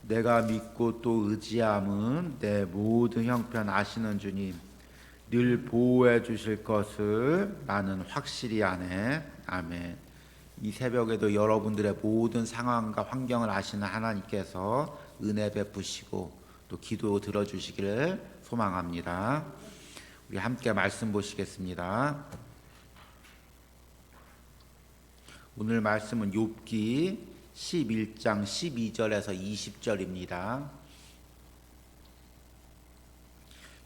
내가 믿고 또 의지함은 내 모든 형편 아시는 주님 늘 보호해 주실 것을 나는 확실히 아네. 아멘. 이 새벽에도 여러분들의 모든 상황과 환경을 아시는 하나님께서 은혜 베푸시고 또 기도 들어주시기를 소망합니다. 우리 함께 말씀 보시겠습니다. 오늘 말씀은 욥기 11장 12절에서 20절입니다.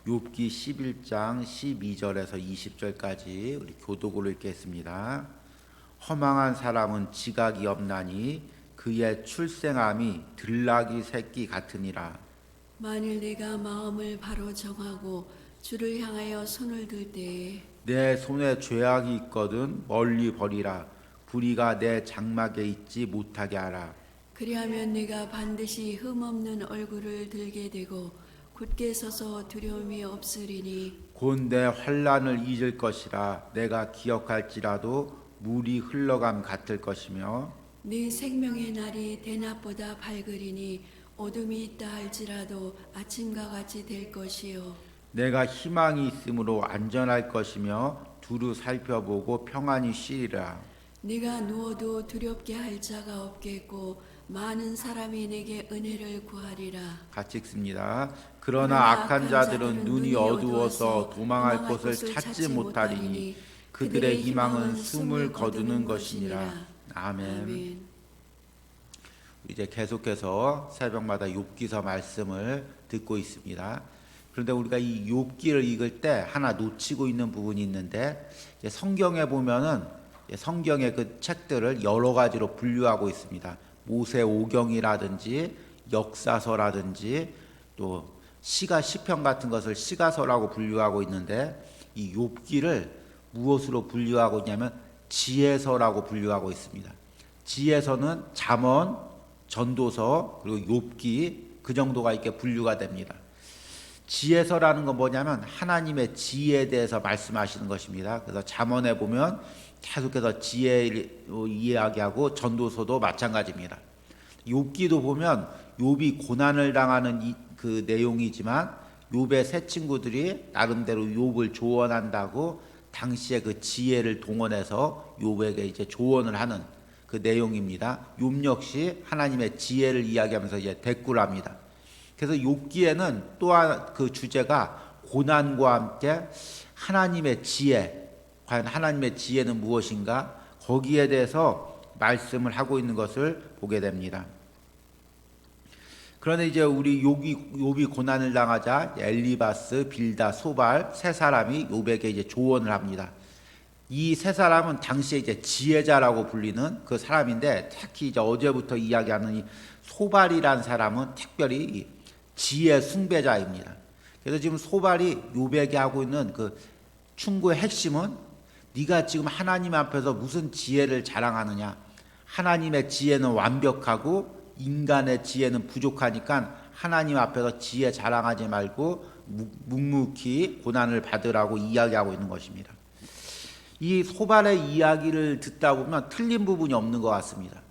욥기 11장 12절에서 20절까지 우리 교독으로 읽겠습니다. 허망한 사람은 지각이 없나니 그의 출생함이 들나귀 새끼 같으니라. 만일 내가 마음을 바로 정하고 주를 향하여 손을 들 때에 내 손에 죄악이 있거든 멀리 버리라. 불의가 내 장막에 있지 못하게 하라. 그리하면 내가 반드시 흠없는 얼굴을 들게 되고 굳게 서서 두려움이 없으리니 곧 내 환난을 잊을 것이라. 내가 기억할지라도 물이 흘러감 같을 것이며 네 생명의 날이 대낮보다 밝으리니 어둠이 있다 할지라도 아침과 같이 될 것이요 내가 희망이 있으므로 안전할 것이며 두루 살펴보고 평안히 쉬리라. 네가 누워도 두렵게 할 자가 없겠고 많은 사람이 내게 은혜를 구하리라. 같이 읽습니다. 그러나 악한 자들은 눈이 어두워서 도망할 곳을 찾지 못하리니 그들의 희망은 숨을 거두는 것이니라. 아멘. 이제 계속해서 새벽마다 욥기서 말씀을 듣고 있습니다. 그런데 우리가 이 욥기를 읽을 때 하나 놓치고 있는 부분이 있는데, 성경에 보면은 성경의 그 책들을 여러 가지로 분류하고 있습니다. 모세오경이라든지 역사서라든지 또 시편 같은 것을 시가서라고 분류하고 있는데, 이 욥기를 무엇으로 분류하고 있냐면 지혜서라고 분류하고 있습니다. 지혜서는 잠언, 전도서, 그리고 욥기, 그 정도가 이렇게 분류가 됩니다. 지혜서라는 건 뭐냐면 하나님의 지혜에 대해서 말씀하시는 것입니다. 그래서 잠언에 보면 계속해서 지혜를 이야기하고, 전도서도 마찬가지입니다. 욥기도 보면 욥이 고난을 당하는 그 내용이지만 욥의 세 친구들이 나름대로 욥을 조언한다고 당시에 그 지혜를 동원해서 욥에게 이제 조언을 하는 그 내용입니다. 욥 역시 하나님의 지혜를 이야기하면서 이제 대꾸를 합니다. 그래서 욥기에는 또한 그 주제가 고난과 함께 하나님의 지혜, 과연 하나님의 지혜는 무엇인가, 거기에 대해서 말씀을 하고 있는 것을 보게 됩니다. 그런데 이제 우리 욥이 고난을 당하자 엘리바스, 빌다, 소발 세 사람이 욥에게 이제 조언을 합니다. 이 세 사람은 당시에 이제 지혜자라고 불리는 그 사람인데, 특히 이제 어제부터 이야기하는 이 소발이라는 사람은 특별히 지혜 숭배자입니다. 그래서 지금 소발이 욥에게 하고 있는 그 충고의 핵심은, 네가 지금 하나님 앞에서 무슨 지혜를 자랑하느냐? 하나님의 지혜는 완벽하고 인간의 지혜는 부족하니까 하나님 앞에서 지혜 자랑하지 말고 묵묵히 고난을 받으라고 이야기하고 있는 것입니다. 이 소발의 이야기를 듣다 보면 틀린 부분이 없는 것 같습니다.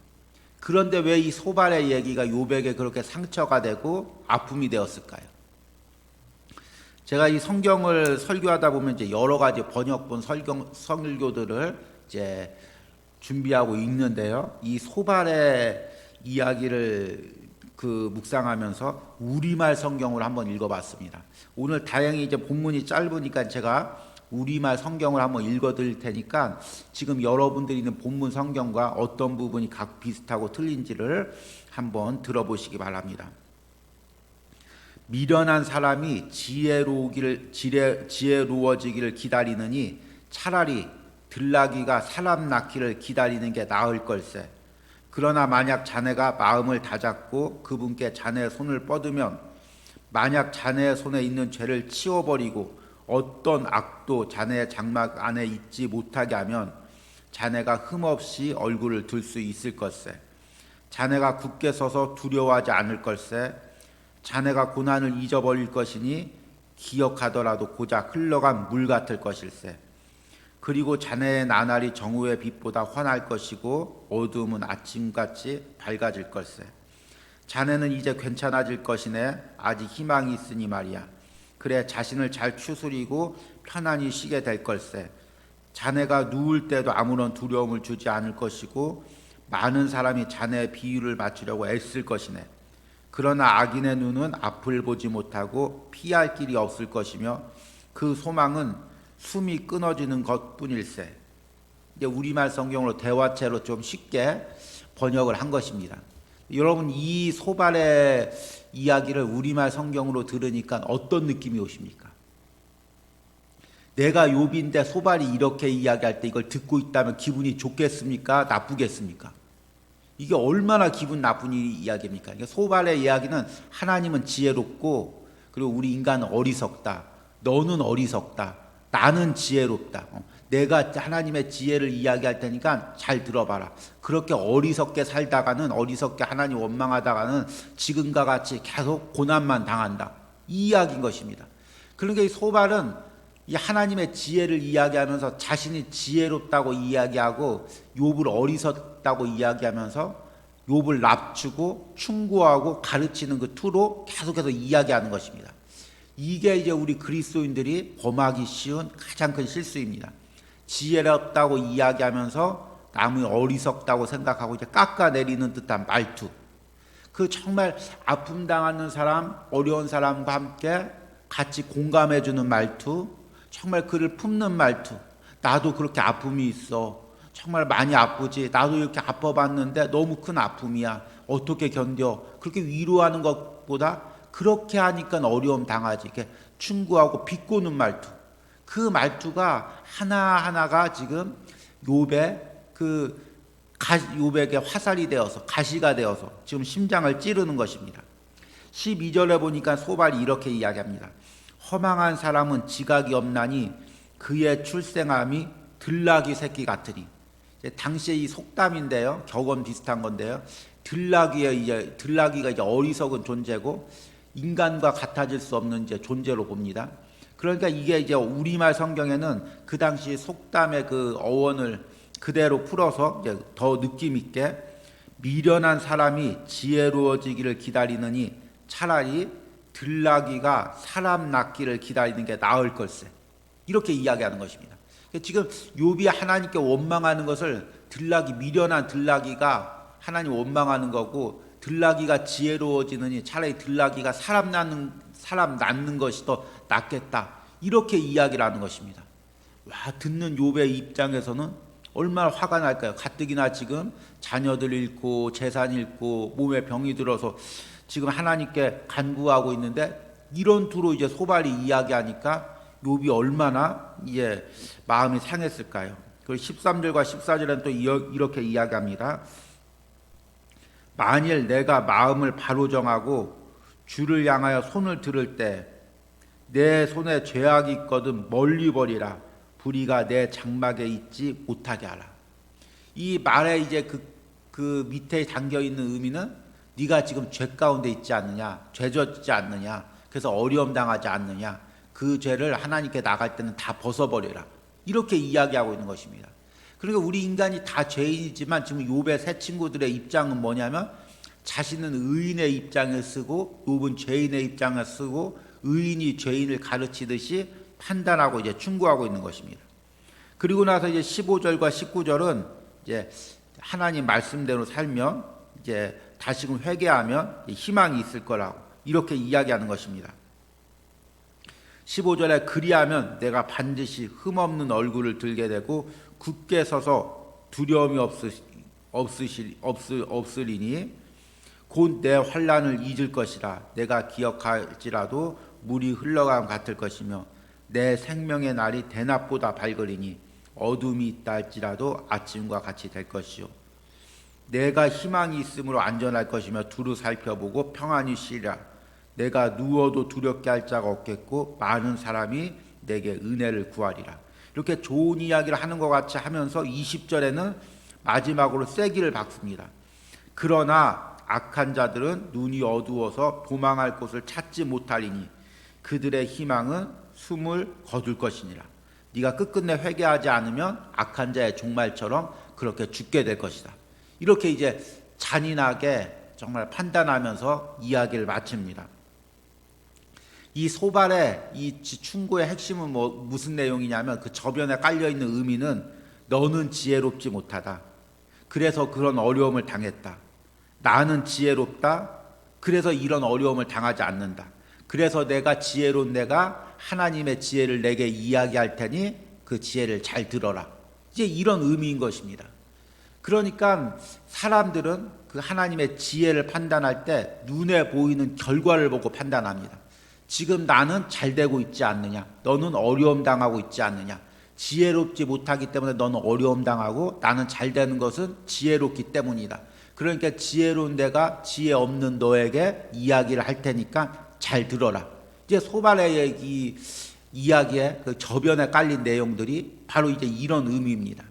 그런데 왜 이 소발의 얘기가 욥에게 그렇게 상처가 되고 아픔이 되었을까요? 제가 이 성경을 설교하다 보면 이제 여러 가지 번역본 설교들을 이제 준비하고 읽는데요. 이 소발의 이야기를 묵상하면서 우리말 성경을 한번 읽어봤습니다. 오늘 다행히 이제 본문이 짧으니까 제가 우리말 성경을 한번 읽어드릴 테니까 지금 여러분들이 있는 본문 성경과 어떤 부분이 각 비슷하고 틀린지를 한번 들어보시기 바랍니다. 미련한 사람이 지혜로워지기를 기다리느니 차라리 들나귀가 사람 낳기를 기다리는 게 나을 걸세. 그러나 만약 자네가 마음을 다잡고 그분께 자네의 손을 뻗으면, 만약 자네의 손에 있는 죄를 치워버리고 어떤 악도 자네의 장막 안에 있지 못하게 하면 자네가 흠없이 얼굴을 들 수 있을 것세. 자네가 굳게 서서 두려워하지 않을 걸세. 자네가 고난을 잊어버릴 것이니 기억하더라도 고작 흘러간 물 같을 것일세. 그리고 자네의 나날이 정오의 빛보다 환할 것이고 어두움은 아침같이 밝아질 걸세. 자네는 이제 괜찮아질 것이네. 아직 희망이 있으니 말이야. 그래, 자신을 잘 추스리고 편안히 쉬게 될 걸세. 자네가 누울 때도 아무런 두려움을 주지 않을 것이고 많은 사람이 자네의 비유를 맞추려고 애쓸 것이네. 그러나 악인의 눈은 앞을 보지 못하고 피할 길이 없을 것이며 그 소망은 숨이 끊어지는 것뿐일세. 이제 우리말 성경으로 대화체로 좀 쉽게 번역을 한 것입니다. 여러분, 이 소발의 이야기를 우리말 성경으로 들으니까 어떤 느낌이 오십니까? 내가 욥인데 소발이 이렇게 이야기할 때 이걸 듣고 있다면 기분이 좋겠습니까? 나쁘겠습니까? 이게 얼마나 기분 나쁜 이야기입니까? 그러니까 소발의 이야기는 하나님은 지혜롭고 그리고 우리 인간은 어리석다. 너는 어리석다. 나는 지혜롭다. 내가 하나님의 지혜를 이야기할 테니까 잘 들어봐라. 그렇게 어리석게 살다가는 어리석게 하나님 원망하다가는 지금과 같이 계속 고난만 당한다. 이 이야기인 것입니다. 그러니까 이 소발은 이 하나님의 지혜를 이야기하면서 자신이 지혜롭다고 이야기하고 욥을 어리석다고 이야기하면서 욥을 낮추고 충고하고 가르치는 그 투로 계속해서 이야기하는 것입니다. 이게 이제 우리 그리스도인들이 범하기 쉬운 가장 큰 실수입니다. 지혜롭다고 이야기하면서 남이 어리석다고 생각하고 이제 깎아내리는 듯한 말투. 그 정말 아픔 당하는 사람, 어려운 사람과 함께 같이 공감해주는 말투, 정말 그를 품는 말투. 나도 그렇게 아픔이 있어. 정말 많이 아프지. 나도 이렇게 아파봤는데 너무 큰 아픔이야. 어떻게 견뎌? 그렇게 위로하는 것보다 그렇게 하니까 어려움 당하지. 이렇게 충고하고 비꼬는 말투. 그 말투가 하나하나가 지금 욥에게 화살이 되어서 가시가 되어서 지금 심장을 찌르는 것입니다. 12절에 보니까 소발이 이렇게 이야기합니다. 허망한 사람은 지각이 없나니 그의 출생함이 들나귀 새끼 같으니. 당시의 이 속담인데요. 격언 비슷한 건데요. 들나귀가 이제 어리석은 존재고 인간과 같아질 수 없는 이제 존재로 봅니다. 그러니까 이게 이제 우리말 성경에는 그 당시 속담의 그 어원을 그대로 풀어서 이제 더 느낌 있게 미련한 사람이 지혜로워지기를 기다리느니 차라리 들나귀가 사람 낳기를 기다리는 게 나을 걸세. 이렇게 이야기하는 것입니다. 지금 욥이 하나님께 원망하는 것을 미련한 들나귀가 하나님 원망하는 거고 들나귀가 지혜로워지느니 차라리 들나귀가 사람 낳는 것이 더 낫겠다. 이렇게 이야기를 하는 것입니다. 와, 듣는 욥의 입장에서는 얼마나 화가 날까요? 가뜩이나 지금 자녀들 잃고 재산 잃고 몸에 병이 들어서 지금 하나님께 간구하고 있는데 이런 투로 이제 소발이 이야기하니까 욥이 얼마나 이제 마음이 상했을까요? 그리고 13절과 14절에는 또 이렇게 이야기합니다. 만일 내가 마음을 바로 정하고 주를 향하여 손을 들을 때 내 손에 죄악이 있거든 멀리 버리라. 불의가 내 장막에 있지 못하게 하라. 이 말에 이제 그 밑에 담겨 있는 의미는 네가 지금 죄 가운데 있지 않느냐, 죄졌지 않느냐, 그래서 어려움 당하지 않느냐, 그 죄를 하나님께 나갈 때는 다 벗어버려라. 이렇게 이야기하고 있는 것입니다. 그러니까 우리 인간이 다 죄인이지만 지금 욥의 세 친구들의 입장은 뭐냐면 자신은 의인의 입장을 쓰고 욥은 죄인의 입장을 쓰고 의인이 죄인을 가르치듯이 판단하고 이제 충고하고 있는 것입니다. 그리고 나서 이제 15절과 19절은 이제 하나님 말씀대로 살면 이제 다시금 회개하면 희망이 있을 거라고 이렇게 이야기하는 것입니다. 15절에 그리하면 내가 반드시 흠없는 얼굴을 들게 되고 굳게 서서 두려움이 없으리니 곧 내 환난을 잊을 것이라. 내가 기억할지라도 물이 흘러감 같을 것이며 내 생명의 날이 대낮보다 밝으리니 어둠이 있다 할지라도 아침과 같이 될 것이요. 내가 희망이 있으므로 안전할 것이며 두루 살펴보고 평안히 쉬리라. 내가 누워도 두렵게 할 자가 없겠고 많은 사람이 내게 은혜를 구하리라. 이렇게 좋은 이야기를 하는 것 같이 하면서 20절에는 마지막으로 쐐기를 박습니다. 그러나 악한 자들은 눈이 어두워서 도망할 곳을 찾지 못하리니 그들의 희망은 숨을 거둘 것이니라. 네가 끝끝내 회개하지 않으면 악한 자의 종말처럼 그렇게 죽게 될 것이다. 이렇게 이제 잔인하게 정말 판단하면서 이야기를 마칩니다. 이 소발의 이 충고의 핵심은 무슨 내용이냐면 그 저변에 깔려있는 의미는 너는 지혜롭지 못하다. 그래서 그런 어려움을 당했다. 나는 지혜롭다. 그래서 이런 어려움을 당하지 않는다. 그래서 내가 지혜로운 내가 하나님의 지혜를 내게 이야기할 테니 그 지혜를 잘 들어라. 이제 이런 의미인 것입니다. 그러니까 사람들은 그 하나님의 지혜를 판단할 때 눈에 보이는 결과를 보고 판단합니다. 지금 나는 잘 되고 있지 않느냐? 너는 어려움 당하고 있지 않느냐? 지혜롭지 못하기 때문에 너는 어려움 당하고 나는 잘 되는 것은 지혜롭기 때문이다. 그러니까 지혜로운 내가 지혜 없는 너에게 이야기를 할 테니까 잘 들어라. 이제 소발의 이 이야기의 그 저변에 깔린 내용들이 바로 이제 이런 의미입니다.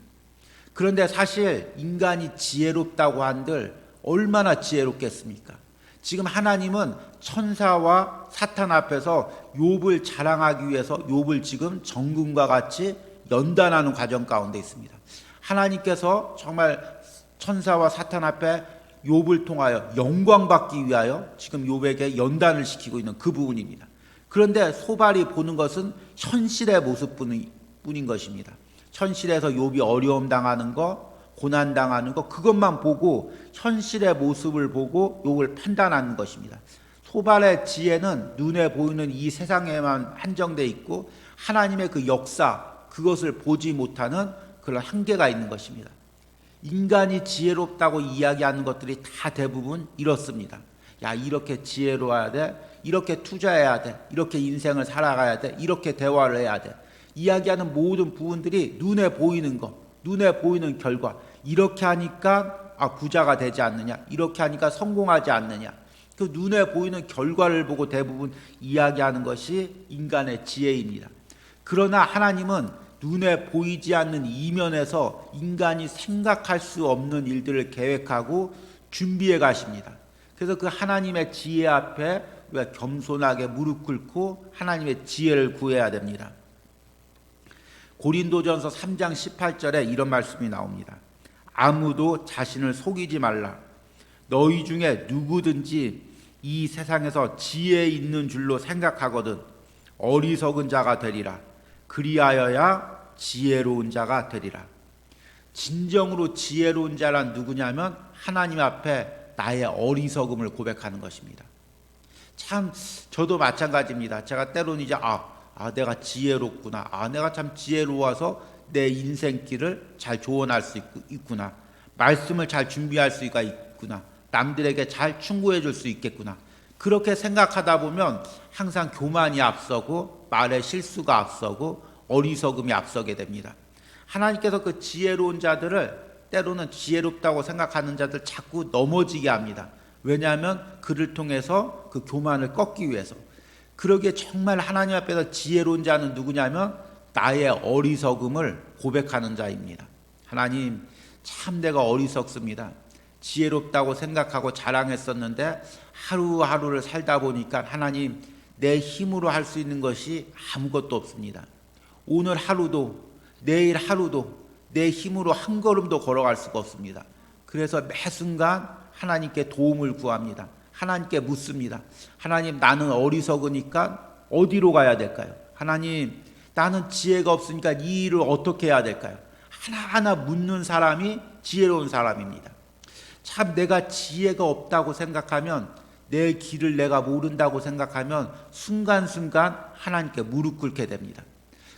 그런데 사실 인간이 지혜롭다고 한들 얼마나 지혜롭겠습니까? 지금 하나님은 천사와 사탄 앞에서 욥을 자랑하기 위해서 욥을 지금 정금과 같이 연단하는 과정 가운데 있습니다. 하나님께서 정말 천사와 사탄 앞에 욥을 통하여 영광받기 위하여 지금 욥에게 연단을 시키고 있는 그 부분입니다. 그런데 소발이 보는 것은 현실의 모습뿐인 것입니다. 현실에서 욥이 어려움 당하는 거, 고난 당하는 거 그것만 보고 현실의 모습을 보고 욥을 판단하는 것입니다. 소발의 지혜는 눈에 보이는 이 세상에만 한정돼 있고 하나님의 그 역사 그것을 보지 못하는 그런 한계가 있는 것입니다. 인간이 지혜롭다고 이야기하는 것들이 다 대부분 이렇습니다. 야, 이렇게 지혜로워야 돼. 이렇게 투자해야 돼. 이렇게 인생을 살아가야 돼. 이렇게 대화를 해야 돼. 이야기하는 모든 부분들이 눈에 보이는 것, 눈에 보이는 결과. 이렇게 하니까 부자가 되지 않느냐. 이렇게 하니까 성공하지 않느냐. 그 눈에 보이는 결과를 보고 대부분 이야기하는 것이 인간의 지혜입니다. 그러나 하나님은 눈에 보이지 않는 이면에서 인간이 생각할 수 없는 일들을 계획하고 준비해 가십니다. 그래서 그 하나님의 지혜 앞에 우리가 겸손하게 무릎 꿇고 하나님의 지혜를 구해야 됩니다. 고린도전서 3장 18절에 이런 말씀이 나옵니다. 아무도 자신을 속이지 말라. 너희 중에 누구든지 이 세상에서 지혜 있는 줄로 생각하거든 어리석은 자가 되리라. 그리하여야 지혜로운 자가 되리라. 진정으로 지혜로운 자란 누구냐면 하나님 앞에 나의 어리석음을 고백하는 것입니다. 참 저도 마찬가지입니다. 제가 때로는 이제 내가 지혜롭구나. 내가 참 지혜로워서 내 인생길을 잘 조언할 수 있구나. 말씀을 잘 준비할 수가 있구나. 남들에게 잘 충고해 줄 수 있겠구나. 그렇게 생각하다 보면 항상 교만이 앞서고 말의 실수가 앞서고 어리석음이 앞서게 됩니다. 하나님께서 그 지혜로운 자들을 때로는 지혜롭다고 생각하는 자들 자꾸 넘어지게 합니다. 왜냐하면 그를 통해서 그 교만을 꺾기 위해서. 그러기에 정말 하나님 앞에서 지혜로운 자는 누구냐면 나의 어리석음을 고백하는 자입니다. 하나님, 참 내가 어리석습니다. 지혜롭다고 생각하고 자랑했었는데 하루하루를 살다 보니까 하나님, 내 힘으로 할 수 있는 것이 아무것도 없습니다. 오늘 하루도 내일 하루도 내 힘으로 한 걸음도 걸어갈 수가 없습니다. 그래서 매 순간 하나님께 도움을 구합니다. 하나님께 묻습니다. 하나님, 나는 어리석으니까 어디로 가야 될까요? 하나님, 나는 지혜가 없으니까 이 일을 어떻게 해야 될까요? 하나하나 묻는 사람이 지혜로운 사람입니다. 참 내가 지혜가 없다고 생각하면, 내 길을 내가 모른다고 생각하면 순간순간 하나님께 무릎 꿇게 됩니다.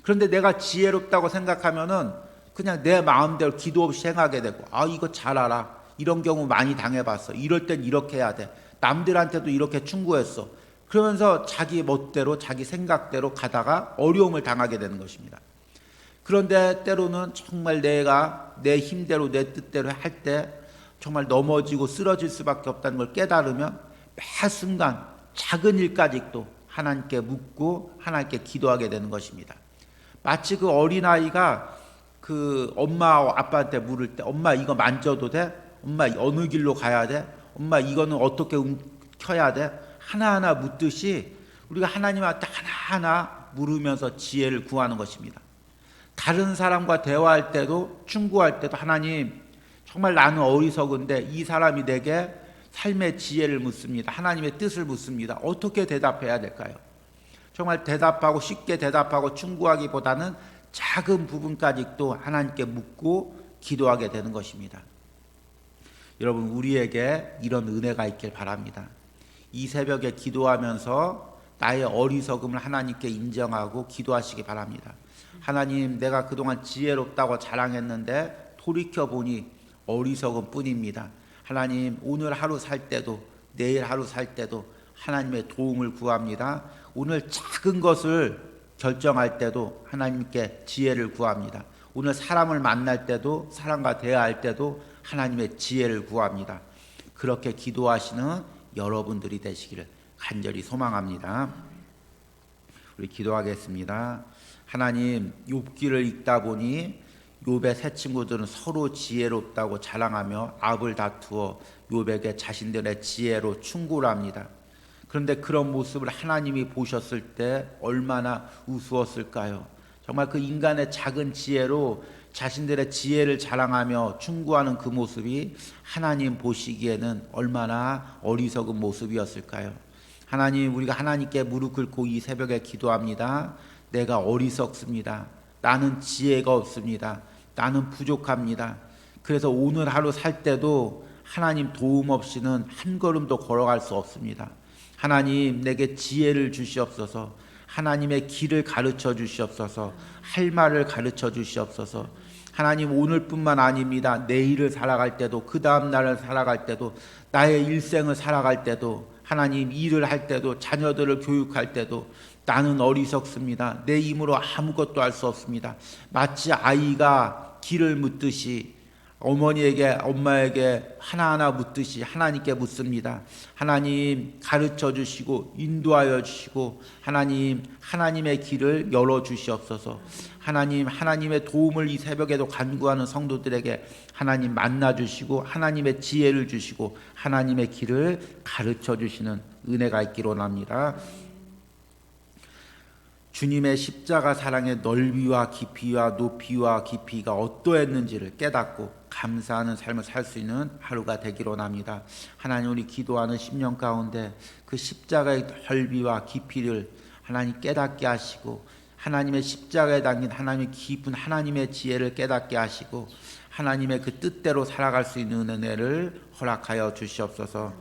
그런데 내가 지혜롭다고 생각하면은 그냥 내 마음대로 기도 없이 행하게 되고, 이거 잘 알아. 이런 경우 많이 당해봤어. 이럴 땐 이렇게 해야 돼. 남들한테도 이렇게 충고했어. 그러면서 자기 멋대로 자기 생각대로 가다가 어려움을 당하게 되는 것입니다. 그런데 때로는 정말 내가 내 힘대로 내 뜻대로 할 때 정말 넘어지고 쓰러질 수밖에 없다는 걸 깨달으면 매 순간 작은 일까지도 하나님께 묻고 하나님께 기도하게 되는 것입니다. 마치 그 어린아이가 그 엄마 아빠한테 물을 때, 엄마 이거 만져도 돼? 엄마 어느 길로 가야 돼? 엄마 이거는 어떻게 켜야 돼? 하나하나 묻듯이 우리가 하나님한테 하나하나 물으면서 지혜를 구하는 것입니다. 다른 사람과 대화할 때도 충고할 때도 하나님, 정말 나는 어리석은데 이 사람이 내게 삶의 지혜를 묻습니다. 하나님의 뜻을 묻습니다. 어떻게 대답해야 될까요? 정말 대답하고 쉽게 대답하고 충고하기보다는 작은 부분까지도 하나님께 묻고 기도하게 되는 것입니다. 여러분, 우리에게 이런 은혜가 있길 바랍니다. 이 새벽에 기도하면서 나의 어리석음을 하나님께 인정하고 기도하시기 바랍니다. 하나님, 내가 그동안 지혜롭다고 자랑했는데 돌이켜보니 어리석음 뿐입니다. 하나님, 오늘 하루 살 때도 내일 하루 살 때도 하나님의 도움을 구합니다. 오늘 작은 것을 결정할 때도 하나님께 지혜를 구합니다. 오늘 사람을 만날 때도 사람과 대화할 때도 하나님의 지혜를 구합니다. 그렇게 기도하시는 여러분들이 되시기를 간절히 소망합니다. 우리 기도하겠습니다. 하나님, 욥기를 읽다 보니 욥의 세 친구들은 서로 지혜롭다고 자랑하며 압을 다투어 욥에게 자신들의 지혜로 충고를 합니다. 그런데 그런 모습을 하나님이 보셨을 때 얼마나 우스웠을까요? 정말 그 인간의 작은 지혜로 자신들의 지혜를 자랑하며 충고하는 그 모습이 하나님 보시기에는 얼마나 어리석은 모습이었을까요? 하나님, 우리가 하나님께 무릎 꿇고 이 새벽에 기도합니다. 내가 어리석습니다. 나는 지혜가 없습니다. 나는 부족합니다. 그래서 오늘 하루 살 때도 하나님 도움 없이는 한 걸음도 걸어갈 수 없습니다. 하나님, 내게 지혜를 주시옵소서. 하나님의 길을 가르쳐 주시옵소서. 할 말을 가르쳐 주시옵소서. 하나님, 오늘뿐만 아닙니다. 내일을 살아갈 때도, 그 다음 날을 살아갈 때도, 나의 일생을 살아갈 때도, 하나님, 일을 할 때도, 자녀들을 교육할 때도 나는 어리석습니다. 내 힘으로 아무것도 할 수 없습니다. 마치 아이가 길을 묻듯이 어머니에게, 엄마에게 하나하나 묻듯이 하나님께 묻습니다. 하나님, 가르쳐 주시고 인도하여 주시고 하나님, 하나님의 길을 열어 주시옵소서. 하나님, 하나님의 도움을 이 새벽에도 간구하는 성도들에게 하나님 만나 주시고 하나님의 지혜를 주시고 하나님의 길을 가르쳐 주시는 은혜가 있기로 원합니다. 주님의 십자가 사랑의 넓이와 깊이와 높이와 깊이가 어떠했는지를 깨닫고 감사하는 삶을 살 수 있는 하루가 되기로 원합니다. 하나님, 우리 기도하는 심령 가운데 그 십자가의 넓이와 깊이를 하나님 깨닫게 하시고 하나님의 십자가에 담긴 하나님의 깊은 하나님의 지혜를 깨닫게 하시고 하나님의 그 뜻대로 살아갈 수 있는 은혜를 허락하여 주시옵소서.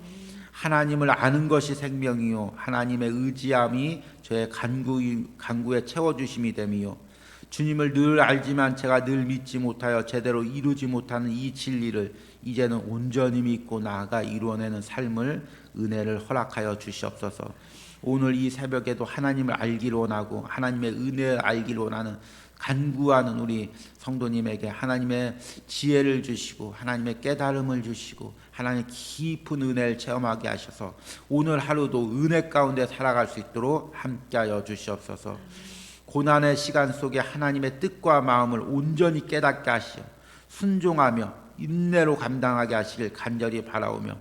하나님을 아는 것이 생명이요 하나님의 의지함이 저의 간구에 채워주심이 됨이요 주님을 늘 알지만 제가 늘 믿지 못하여 제대로 이루지 못하는 이 진리를 이제는 온전히 믿고 나아가 이루어내는 삶을 은혜를 허락하여 주시옵소서. 오늘 이 새벽에도 하나님을 알기를 원하고 하나님의 은혜를 알기를 원하는 간구하는 우리 성도님에게 하나님의 지혜를 주시고 하나님의 깨달음을 주시고 하나님의 깊은 은혜를 체험하게 하셔서 오늘 하루도 은혜 가운데 살아갈 수 있도록 함께하여 주시옵소서. 고난의 시간 속에 하나님의 뜻과 마음을 온전히 깨닫게 하시어 순종하며 인내로 감당하게 하시길 간절히 바라오며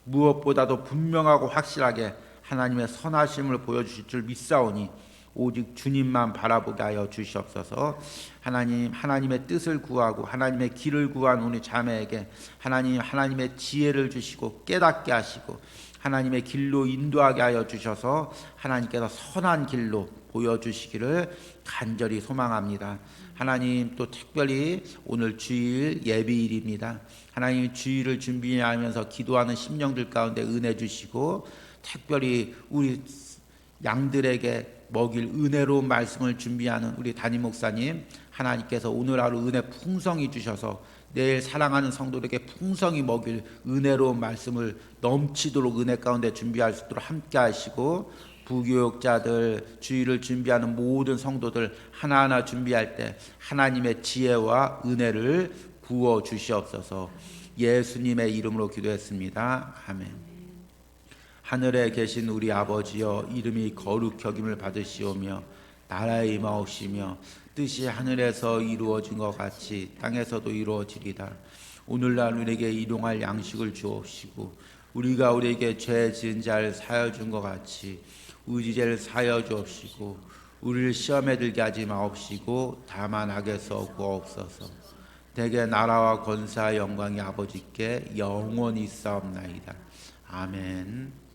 무엇보다도 분명하고 확실하게 하나님의 선하심을 보여주실 줄 믿사오니 오직 주님만 바라보게 하여 주시옵소서. 하나님, 하나님의 뜻을 구하고 하나님의 길을 구한 우리 자매에게 하나님, 하나님의 지혜를 주시고 깨닫게 하시고 하나님의 길로 인도하게 하여 주셔서 하나님께서 선한 길로 보여주시기를 간절히 소망합니다. 하나님, 또 특별히 오늘 주일 예비일입니다. 하나님, 주일을 준비하면서 기도하는 심령들 가운데 은혜 주시고 특별히 우리 양들에게 먹일 은혜로운 말씀을 준비하는 우리 담임 목사님, 하나님께서 오늘 하루 은혜 풍성히 주셔서 내일 사랑하는 성도들에게 풍성히 먹일 은혜로운 말씀을 넘치도록 은혜 가운데 준비할 수 있도록 함께 하시고 부교육자들, 주일을 준비하는 모든 성도들 하나하나 준비할 때 하나님의 지혜와 은혜를 부어 주시옵소서. 예수님의 이름으로 기도했습니다. 아멘. 하늘에 계신 우리 아버지여, 이름이 거룩히 여김을 받으시오며 나라의 임하옵시며 뜻이 하늘에서 이루어진 것 같이 땅에서도 이루어지리다. 오늘날 우리에게 일용할 양식을 주옵시고 우리가 우리에게 죄 지은 자를 사하여 준 것 같이 우리 죄를 사하여 주옵시고 우리를 시험에 들게 하지 마옵시고 다만 악에서 구하옵소서. 대개 나라와 권세와 영광이 아버지께 영원히 있사옵나이다. 아멘.